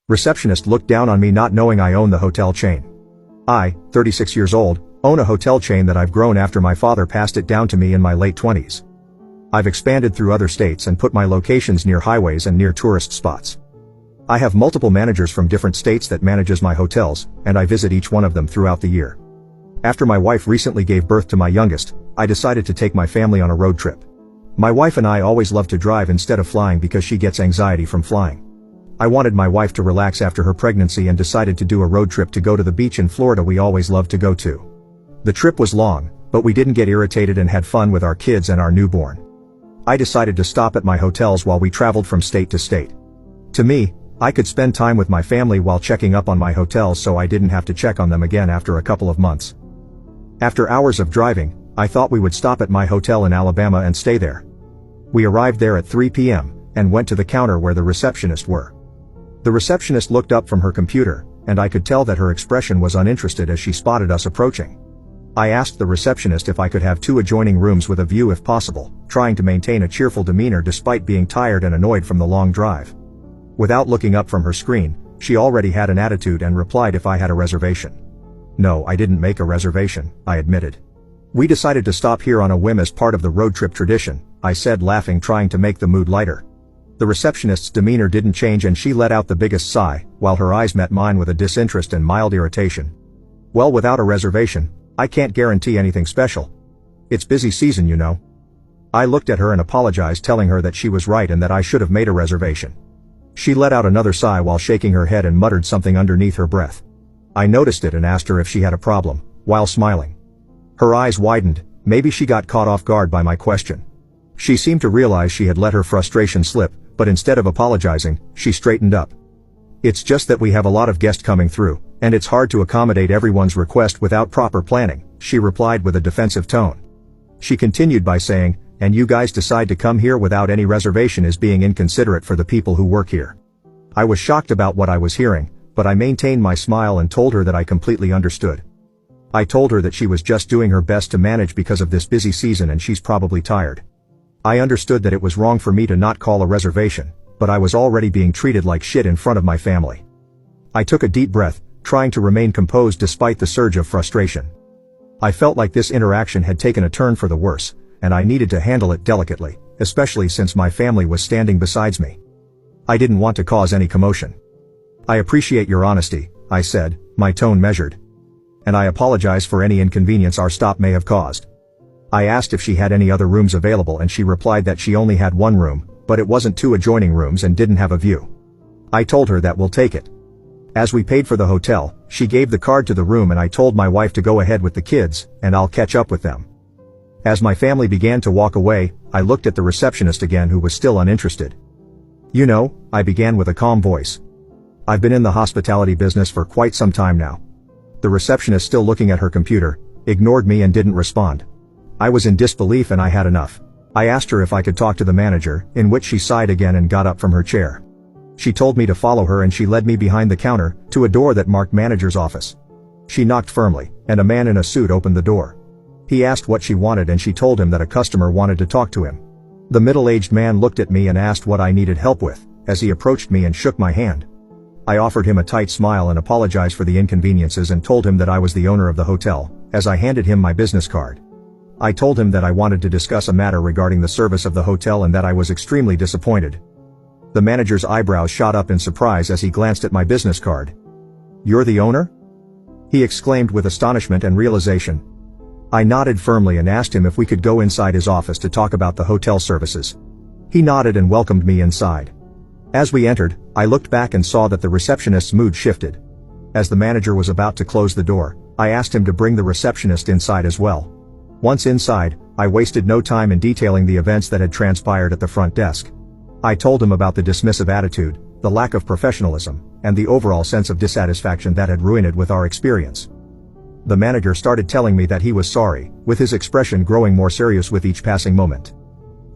Receptionist looked down on me, not knowing I own the hotel chain. I, 36 years old, own a hotel chain that I've grown after my father passed it down to me in my late 20s. I've expanded through other states and put my locations near highways and near tourist spots. I have multiple managers from different states that manages my hotels, and I visit each one of them throughout the year. After my wife recently gave birth to my youngest, I decided to take my family on a road trip. My wife and I always love to drive instead of flying because she gets anxiety from flying. I wanted my wife to relax after her pregnancy and decided to do a road trip to go to the beach in Florida we always loved to go to. The trip was long, but we didn't get irritated and had fun with our kids and our newborn. I decided to stop at my hotels while we traveled from state to state. To me, I could spend time with my family while checking up on my hotels, so I didn't have to check on them again after a couple of months. After hours of driving, I thought we would stop at my hotel in Alabama and stay there. We arrived there at 3 p.m. and went to the counter where the receptionists were. The receptionist looked up from her computer, and I could tell that her expression was uninterested as she spotted us approaching. I asked the receptionist if I could have 2 adjoining rooms with a view if possible, trying to maintain a cheerful demeanor despite being tired and annoyed from the long drive. Without looking up from her screen, she already had an attitude and replied if I had a reservation. No, I didn't make a reservation, I admitted. We decided to stop here on a whim as part of the road trip tradition, I said, laughing, trying to make the mood lighter. The receptionist's demeanor didn't change and she let out the biggest sigh, while her eyes met mine with a disinterest and mild irritation. Well, without a reservation, I can't guarantee anything special. It's busy season, you know. I looked at her and apologized, telling her that she was right and that I should have made a reservation. She let out another sigh while shaking her head and muttered something underneath her breath. I noticed it and asked her if she had a problem, while smiling. Her eyes widened, maybe she got caught off guard by my question. She seemed to realize she had let her frustration slip, but instead of apologizing, she straightened up. It's just that we have a lot of guests coming through, and it's hard to accommodate everyone's request without proper planning, she replied with a defensive tone. She continued by saying, and you guys decide to come here without any reservation is being inconsiderate for the people who work here. I was shocked about what I was hearing, but I maintained my smile and told her that I completely understood. I told her that she was just doing her best to manage because of this busy season and she's probably tired. I understood that it was wrong for me to not call a reservation, but I was already being treated like shit in front of my family. I took a deep breath, trying to remain composed despite the surge of frustration. I felt like this interaction had taken a turn for the worse, and I needed to handle it delicately, especially since my family was standing beside me. I didn't want to cause any commotion. I appreciate your honesty, I said, my tone measured. And I apologize for any inconvenience our stop may have caused. I asked if she had any other rooms available and she replied that she only had 1 room, but it wasn't 2 adjoining rooms and didn't have a view. I told her that we'll take it. As we paid for the hotel, she gave the card to the room and I told my wife to go ahead with the kids, and I'll catch up with them. As my family began to walk away, I looked at the receptionist again, who was still uninterested. You know, I began with a calm voice. I've been in the hospitality business for quite some time now. The receptionist, still looking at her computer, ignored me and didn't respond. I was in disbelief and I had enough. I asked her if I could talk to the manager, in which she sighed again and got up from her chair. She told me to follow her and she led me behind the counter, to a door that marked manager's office. She knocked firmly, and a man in a suit opened the door. He asked what she wanted and she told him that a customer wanted to talk to him. The middle-aged man looked at me and asked what I needed help with, as he approached me and shook my hand. I offered him a tight smile and apologized for the inconveniences and told him that I was the owner of the hotel, as I handed him my business card. I told him that I wanted to discuss a matter regarding the service of the hotel and that I was extremely disappointed. The manager's eyebrows shot up in surprise as he glanced at my business card. "You're the owner?" he exclaimed with astonishment and realization. I nodded firmly and asked him if we could go inside his office to talk about the hotel services. He nodded and welcomed me inside. As we entered, I looked back and saw that the receptionist's mood shifted. As the manager was about to close the door, I asked him to bring the receptionist inside as well. Once inside, I wasted no time in detailing the events that had transpired at the front desk. I told him about the dismissive attitude, the lack of professionalism, and the overall sense of dissatisfaction that had ruined it with our experience. The manager started telling me that he was sorry, with his expression growing more serious with each passing moment.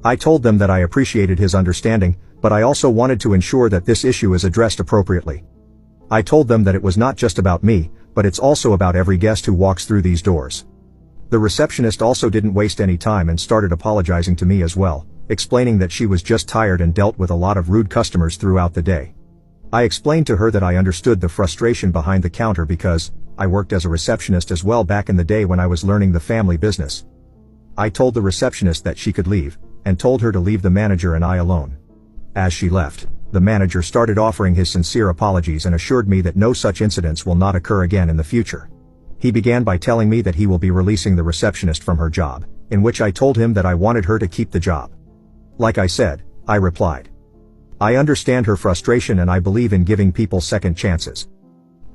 I told them that I appreciated his understanding, but I also wanted to ensure that this issue is addressed appropriately. I told them that it was not just about me, but it's also about every guest who walks through these doors. The receptionist also didn't waste any time and started apologizing to me as well, explaining that she was just tired and dealt with a lot of rude customers throughout the day. I explained to her that I understood the frustration behind the counter because I worked as a receptionist as well back in the day when I was learning the family business. I told the receptionist that she could leave, and told her to leave the manager and I alone. As she left, the manager started offering his sincere apologies and assured me that no such incidents will not occur again in the future. He began by telling me that he will be releasing the receptionist from her job, in which I told him that I wanted her to keep the job. Like I said, I replied, I understand her frustration and I believe in giving people second chances.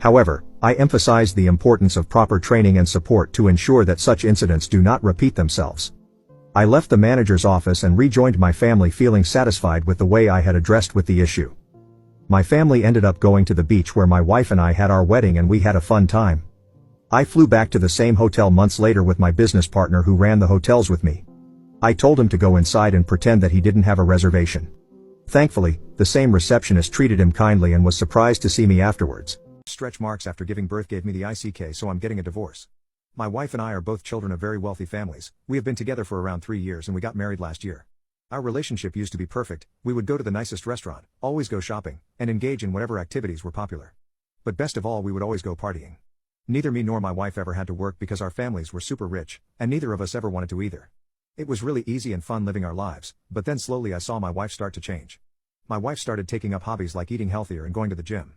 However, I emphasized the importance of proper training and support to ensure that such incidents do not repeat themselves. I left the manager's office and rejoined my family feeling satisfied with the way I had addressed with the issue. My family ended up going to the beach where my wife and I had our wedding and we had a fun time. I flew back to the same hotel months later with my business partner who ran the hotels with me. I told him to go inside and pretend that he didn't have a reservation. Thankfully, the same receptionist treated him kindly and was surprised to see me afterwards. Stretch marks after giving birth gave me the ICK, so I'm getting a divorce. My wife and I are both children of very wealthy families. We have been together for around 3 years and we got married last year. Our relationship used to be perfect. We would go to the nicest restaurant, always go shopping, and engage in whatever activities were popular. But best of all, we would always go partying. Neither me nor my wife ever had to work because our families were super rich, and neither of us ever wanted to either. It was really easy and fun living our lives, but then slowly I saw my wife start to change. My wife started taking up hobbies like eating healthier and going to the gym.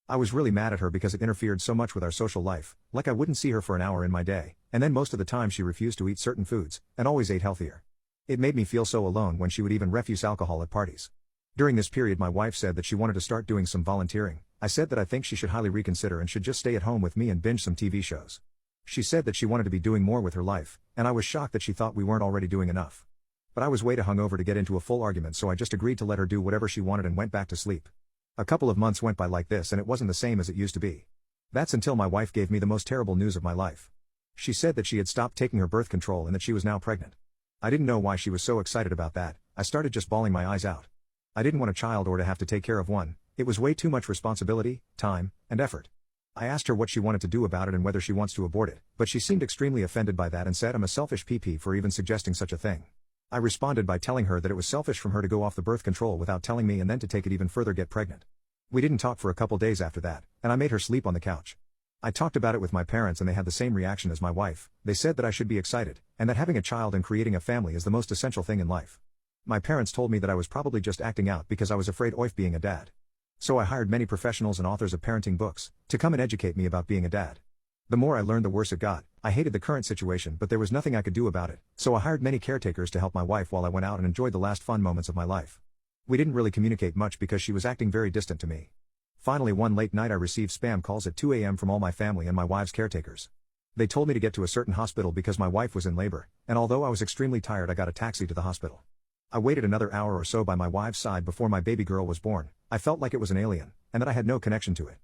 I was really mad at her because it interfered so much with our social life, like I wouldn't see her for an hour in my day, and then most of the time she refused to eat certain foods, and always ate healthier. It made me feel so alone when she would even refuse alcohol at parties. During this period my wife said that she wanted to start doing some volunteering. I said that I think she should highly reconsider and should just stay at home with me and binge some TV shows. She said that she wanted to be doing more with her life, and I was shocked that she thought we weren't already doing enough. But I was way too hungover to get into a full argument, so I just agreed to let her do whatever she wanted and went back to sleep. A couple of months went by like this and it wasn't the same as it used to be. That's until my wife gave me the most terrible news of my life. She said that she had stopped taking her birth control and that she was now pregnant. I didn't know why she was so excited about that. I started just bawling my eyes out. I didn't want a child or to have to take care of one. It was way too much responsibility, time, and effort. I asked her what she wanted to do about it and whether she wants to abort it, but she seemed extremely offended by that and said I'm a selfish PP for even suggesting such a thing. I responded by telling her that it was selfish from her to go off the birth control without telling me and then to take it even further, get pregnant. We didn't talk for a couple days after that, and I made her sleep on the couch. I talked about it with my parents and they had the same reaction as my wife. They said that I should be excited, and that having a child and creating a family is the most essential thing in life. My parents told me that I was probably just acting out because I was afraid of being a dad. So I hired many professionals and authors of parenting books to come and educate me about being a dad. The more I learned, the worse it got. I hated the current situation, but there was nothing I could do about it, so I hired many caretakers to help my wife while I went out and enjoyed the last fun moments of my life. We didn't really communicate much because she was acting very distant to me. Finally, one late night I received spam calls at 2 a.m. from all my family and my wife's caretakers. They told me to get to a certain hospital because my wife was in labor, and although I was extremely tired I got a taxi to the hospital. I waited another hour or so by my wife's side before my baby girl was born. I felt like it was an alien, and that I had no connection to it.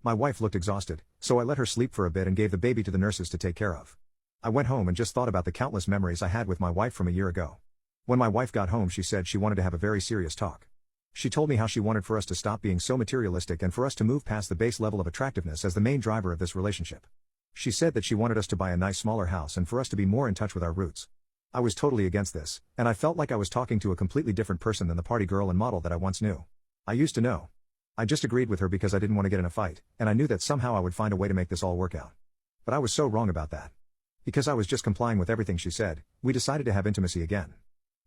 My wife looked exhausted, so I let her sleep for a bit and gave the baby to the nurses to take care of. I went home and just thought about the countless memories I had with my wife from a year ago. When my wife got home she said she wanted to have a very serious talk. She told me how she wanted for us to stop being so materialistic and for us to move past the base level of attractiveness as the main driver of this relationship. She said that she wanted us to buy a nice smaller house and for us to be more in touch with our roots. I was totally against this, and I felt like I was talking to a completely different person than the party girl and model that I once knew. I used to know. I just agreed with her because I didn't want to get in a fight, and I knew that somehow I would find a way to make this all work out. But I was so wrong about that. Because I was just complying with everything she said, we decided to have intimacy again.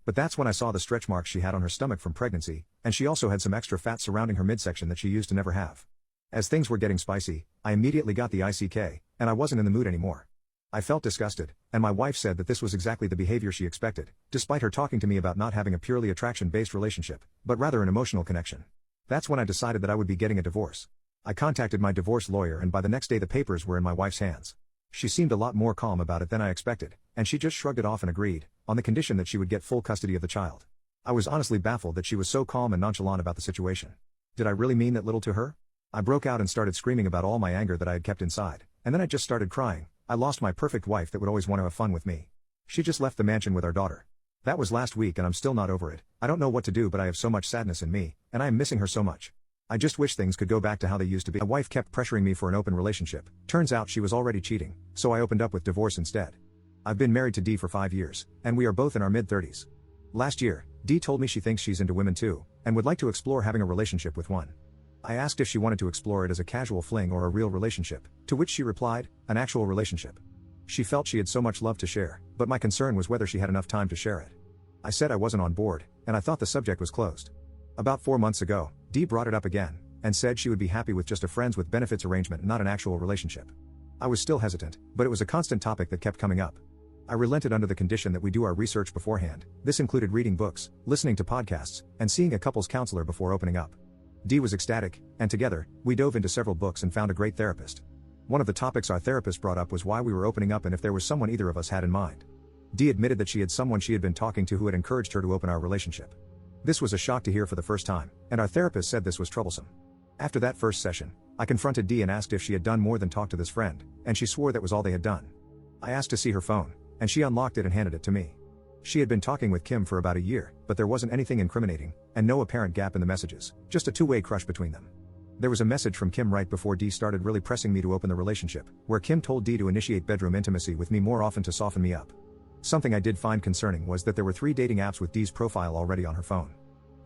But that's when I saw the stretch marks she had on her stomach from pregnancy, and she also had some extra fat surrounding her midsection that she used to never have. As things were getting spicy, I immediately got the ICK, and I wasn't in the mood anymore. I felt disgusted, and my wife said that this was exactly the behavior she expected, despite her talking to me about not having a purely attraction-based relationship, but rather an emotional connection. That's when I decided that I would be getting a divorce. I contacted my divorce lawyer and by the next day the papers were in my wife's hands. She seemed a lot more calm about it than I expected, and she just shrugged it off and agreed, on the condition that she would get full custody of the child. I was honestly baffled that she was so calm and nonchalant about the situation. Did I really mean that little to her? I broke out and started screaming about all my anger that I had kept inside, and then I just started crying. I lost my perfect wife that would always want to have fun with me. She just left the mansion with our daughter. That was last week and I'm still not over it. I don't know what to do, but I have so much sadness in me, and I am missing her so much. I just wish things could go back to how they used to be. My wife kept pressuring me for an open relationship. Turns out she was already cheating, so I opened up with divorce instead. I've been married to Dee for 5 years, and we are both in our mid-30s. Last year, Dee told me she thinks she's into women too, and would like to explore having a relationship with one. I asked if she wanted to explore it as a casual fling or a real relationship, to which she replied, an actual relationship. She felt she had so much love to share, but my concern was whether she had enough time to share it. I said I wasn't on board, and I thought the subject was closed. About 4 months ago, Dee brought it up again, and said she would be happy with just a friends with benefits arrangement, not an actual relationship. I was still hesitant, but it was a constant topic that kept coming up. I relented under the condition that we do our research beforehand. This included reading books, listening to podcasts, and seeing a couples counselor before opening up. Dee was ecstatic, and together, we dove into several books and found a great therapist. One of the topics our therapist brought up was why we were opening up and if there was someone either of us had in mind. Dee admitted that she had someone she had been talking to who had encouraged her to open our relationship. This was a shock to hear for the first time, and our therapist said this was troublesome. After that first session, I confronted Dee and asked if she had done more than talk to this friend, and she swore that was all they had done. I asked to see her phone, and she unlocked it and handed it to me. She had been talking with Kim for about a year, but there wasn't anything incriminating, and no apparent gap in the messages, just a two-way crush between them. There was a message from Kim right before Dee started really pressing me to open the relationship, where Kim told Dee to initiate bedroom intimacy with me more often to soften me up. Something I did find concerning was that there were 3 dating apps with Dee's profile already on her phone.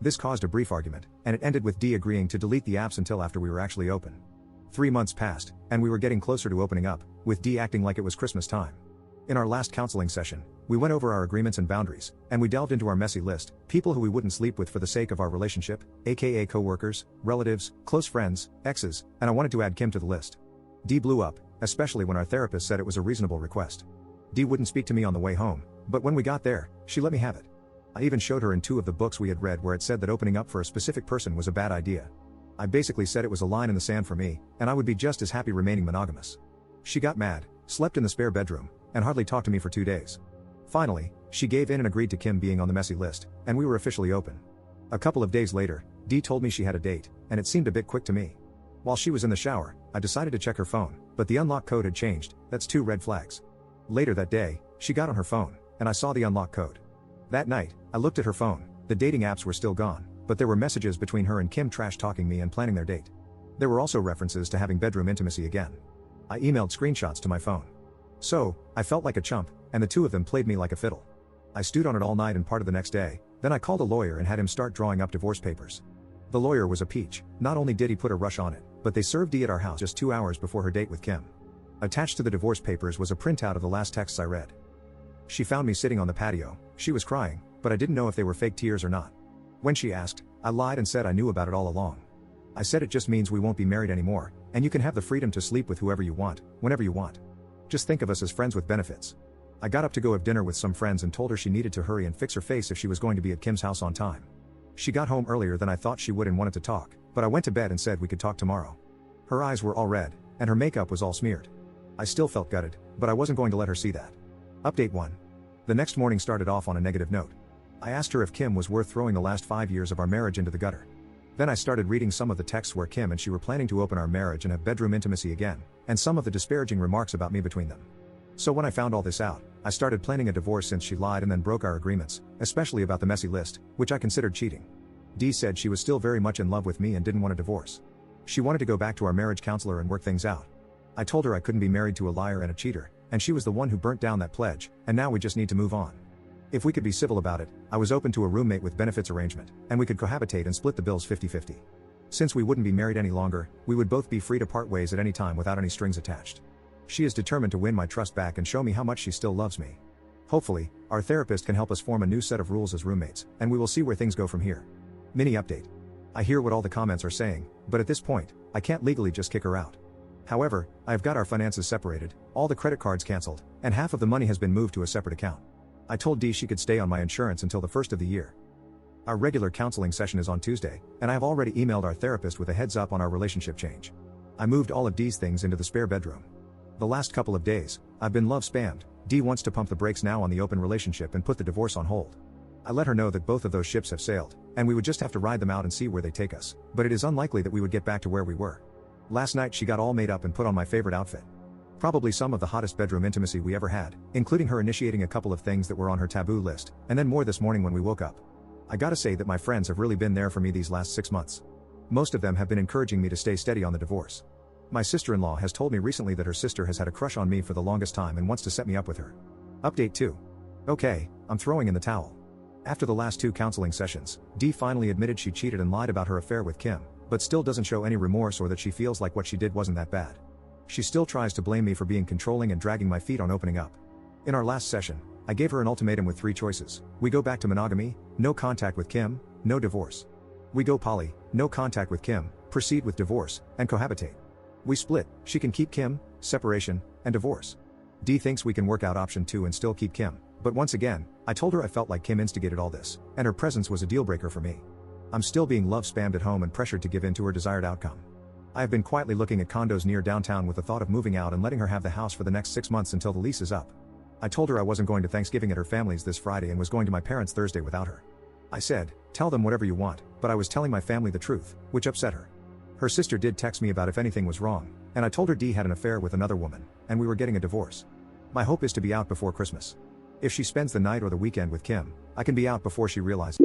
This caused a brief argument, and it ended with Dee agreeing to delete the apps until after we were actually open. 3 months passed, and we were getting closer to opening up, with Dee acting like it was Christmas time. In our last counseling session, we went over our agreements and boundaries, and we delved into our messy list, people who we wouldn't sleep with for the sake of our relationship, aka co-workers, relatives, close friends, exes, and I wanted to add Kim to the list. Dee blew up, especially when our therapist said it was a reasonable request. Dee wouldn't speak to me on the way home, but when we got there, she let me have it. I even showed her in 2 of the books we had read where it said that opening up for a specific person was a bad idea. I basically said it was a line in the sand for me, and I would be just as happy remaining monogamous. She got mad, slept in the spare bedroom, and hardly talked to me for 2 days. Finally, she gave in and agreed to Kim being on the messy list, and we were officially open. A couple of days later, Dee told me she had a date, and it seemed a bit quick to me. While she was in the shower, I decided to check her phone, but the unlock code had changed. That's 2 red flags. Later that day, she got on her phone, and I saw the unlock code. That night, I looked at her phone. The dating apps were still gone, but there were messages between her and Kim trash-talking me and planning their date. There were also references to having bedroom intimacy again. I emailed screenshots to my phone. So, I felt like a chump, and the 2 of them played me like a fiddle. I stewed on it all night and part of the next day, then I called a lawyer and had him start drawing up divorce papers. The lawyer was a peach. Not only did he put a rush on it, but they served Dee at our house just 2 hours before her date with Kim. Attached to the divorce papers was a printout of the last texts I read. She found me sitting on the patio. She was crying, but I didn't know if they were fake tears or not. When she asked, I lied and said I knew about it all along. I said it just means we won't be married anymore, and you can have the freedom to sleep with whoever you want, whenever you want. Just think of us as friends with benefits. I got up to go have dinner with some friends and told her she needed to hurry and fix her face if she was going to be at Kim's house on time. She got home earlier than I thought she would and wanted to talk, but I went to bed and said we could talk tomorrow. Her eyes were all red, and her makeup was all smeared. I still felt gutted, but I wasn't going to let her see that. Update 1. The next morning started off on a negative note. I asked her if Kim was worth throwing the last 5 years of our marriage into the gutter. Then I started reading some of the texts where Kim and she were planning to open our marriage and have bedroom intimacy again, and some of the disparaging remarks about me between them. So when I found all this out, I started planning a divorce since she lied and then broke our agreements, especially about the messy list, which I considered cheating. Dee said she was still very much in love with me and didn't want a divorce. She wanted to go back to our marriage counselor and work things out. I told her I couldn't be married to a liar and a cheater, and she was the one who burnt down that pledge, and now we just need to move on. If we could be civil about it, I was open to a roommate with benefits arrangement, and we could cohabitate and split the bills 50-50. Since we wouldn't be married any longer, we would both be free to part ways at any time without any strings attached. She is determined to win my trust back and show me how much she still loves me. Hopefully, our therapist can help us form a new set of rules as roommates, and we will see where things go from here. Mini update. I hear what all the comments are saying, but at this point, I can't legally just kick her out. However, I have got our finances separated, all the credit cards cancelled, and half of the money has been moved to a separate account. I told Dee she could stay on my insurance until the first of the year. Our regular counseling session is on Tuesday, and I have already emailed our therapist with a heads up on our relationship change. I moved all of Dee's things into the spare bedroom. The last couple of days, I've been love spammed. Dee wants to pump the brakes now on the open relationship and put the divorce on hold. I let her know that both of those ships have sailed, and we would just have to ride them out and see where they take us, but it is unlikely that we would get back to where we were. Last night she got all made up and put on my favorite outfit. Probably some of the hottest bedroom intimacy we ever had, including her initiating a couple of things that were on her taboo list, and then more this morning when we woke up. I gotta say that my friends have really been there for me these last 6 months. Most of them have been encouraging me to stay steady on the divorce. My sister-in-law has told me recently that her sister has had a crush on me for the longest time and wants to set me up with her. Update 2. Okay, I'm throwing in the towel. After the last 2 counseling sessions, Dee finally admitted she cheated and lied about her affair with Kim, but still doesn't show any remorse or that she feels like what she did wasn't that bad. She still tries to blame me for being controlling and dragging my feet on opening up. In our last session, I gave her an ultimatum with 3 choices. We go back to monogamy, no contact with Kim, no divorce. We go poly, no contact with Kim, proceed with divorce, and cohabitate. We split, she can keep Kim, separation, and divorce. D thinks we can work out option 2 and still keep Kim, but once again, I told her I felt like Kim instigated all this, and her presence was a deal breaker for me. I'm still being love spammed at home and pressured to give in to her desired outcome. I have been quietly looking at condos near downtown with the thought of moving out and letting her have the house for the next 6 months until the lease is up. I told her I wasn't going to Thanksgiving at her family's this Friday and was going to my parents Thursday without her. I said, tell them whatever you want, but I was telling my family the truth, which upset her. Her sister did text me about if anything was wrong, and I told her D had an affair with another woman, and we were getting a divorce. My hope is to be out before Christmas. If she spends the night or the weekend with Kim, I can be out before she realizes.